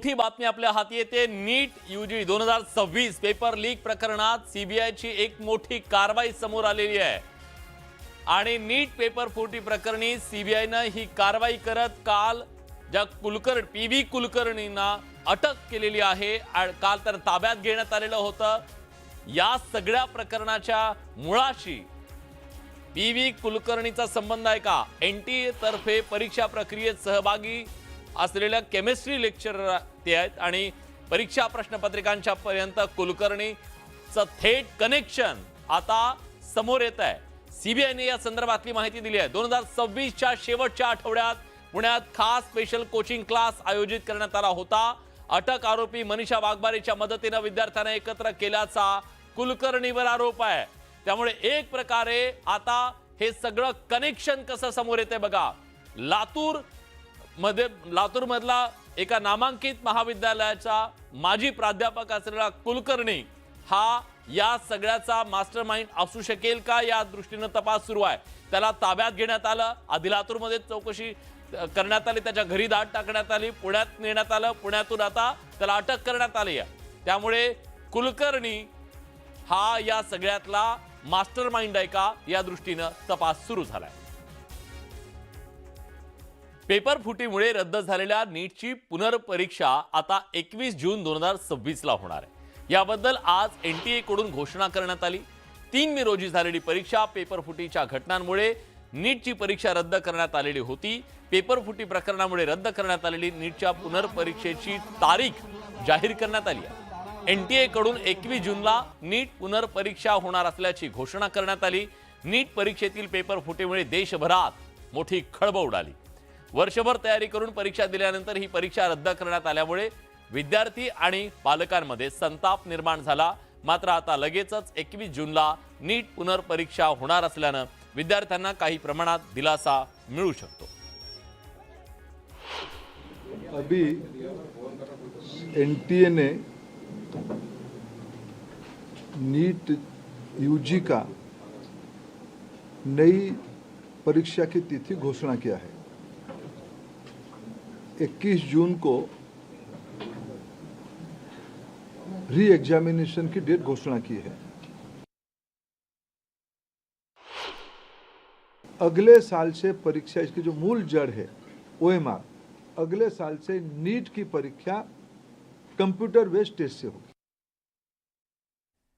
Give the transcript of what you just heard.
मोठी बातमी आपल्या हाती येते। नीट यूजी 2026 पेपर लीक प्रकरणात सीबीआयची एक मोठी कारवाई समोर आलेली आहे आणि नीट पेपर फुटी प्रकरणी सीबीआयने ही कारवाई करत काल ज्या कुलकर्णी पीव्ही कुलकर्णींना अटक केलेली आहे। काल तर ताब्यात घेण्यात आलेलं होतं। या सगळ्या प्रकरणाच्या मुळाशी पीव्ही कुलकर्णीचा संबंध आहे का? एनटीए तर्फे परीक्षा प्रक्रियेत सहभागी असलेल्या केमिस्ट्री लेक्चरर ते आहेत आणि परीक्षा प्रश्नपत्रिकांच्या पर्यंत कुलकर्णीचं थेट कनेक्शन आता समोर येत आहे। सीबीआयने या संदर्भातली माहिती दिली आहे। 2026च्या शेवटच्या आठवड्यात पुण्यात खास स्पेशल कोचिंग क्लास आयोजित करण्यात आला होता। अटक आरोपी मनीषा वाघमारेच्या मदतीने विद्यार्थ्यांना एकत्र केल्याचा कुलकर्णीवर आरोप आहे। त्यामुळे एक प्रकारे आता हे सगळं कनेक्शन कसं समोर येते बघा। लातूर मधला एका नामांकित महाविद्यालयाचा माजी प्राध्यापक असलेला कुलकर्णी हा या सगळ्याचा मास्टरमाइंड असू शकेल का, या दृष्टीने तपास सुरू आहे। त्याला ताब्यात घेण्यात आलं। आधी लातूरमध्ये चौकशी करण्यात आली, त्याच्या घरी धाड टाकण्यात आली, पुण्यात नेण्यात आलं, पुण्यातून आता त्याला अटक करण्यात आली आहे। त्यामुळे कुलकर्णी हा या सगळ्यातला मास्टरमाइंड आहे का, या दृष्टीने तपास सुरू झालाय। पेपर फुटीमुळे रद्द झालेल्या नीटची पुनर्परीक्षा आता 21 जून 2026 ला होणार आहे। याबद्दल आज एनटीए कडून घोषणा करण्यात आली। 3 मे रोजी झालेली परीक्षा पेपर फुटीच्या घटनांमुळे नीटची परीक्षा रद्द करण्यात आलेली होती। पेपर फुटी प्रकरणामुळे रद्द करण्यात आलेली नीटच्या पुनर्परीक्षेची तारीख जाहीर करण्यात आली आहे। एनटीए कडून 21 जूनला नीट पुनर्परीक्षा होणार असल्याची घोषणा करण्यात आली। नीट परीक्षेतील पेपर फुटीमुळे देशभरात मोठी खळबळ उडाली। वर्षभर तयारी करून परीक्षा दिल्यानंतर ही परीक्षा रद्द करण्यात आल्यामुळे विद्यार्थी आणि पालकांमध्ये संताप निर्माण झाला। मात्र आता लगेचच 21 जूनला नीट पुनर्परीक्षा होणार असल्यानं विद्यार्थ्यांना काही प्रमाणात दिलासा मिळू शकतो। अभी एनटीए ने नीट यूजी का नई परीक्षा की तिथि घोषणा किया है। 21 जून को री एग्जामिनेशन की डेट घोषणा की है। अगले साल से परीक्षा, इसकी जो मूल जड़ है ओएमआर, अगले साल से नीट की परीक्षा कंप्यूटर बेस्ड टेस्ट से होगी।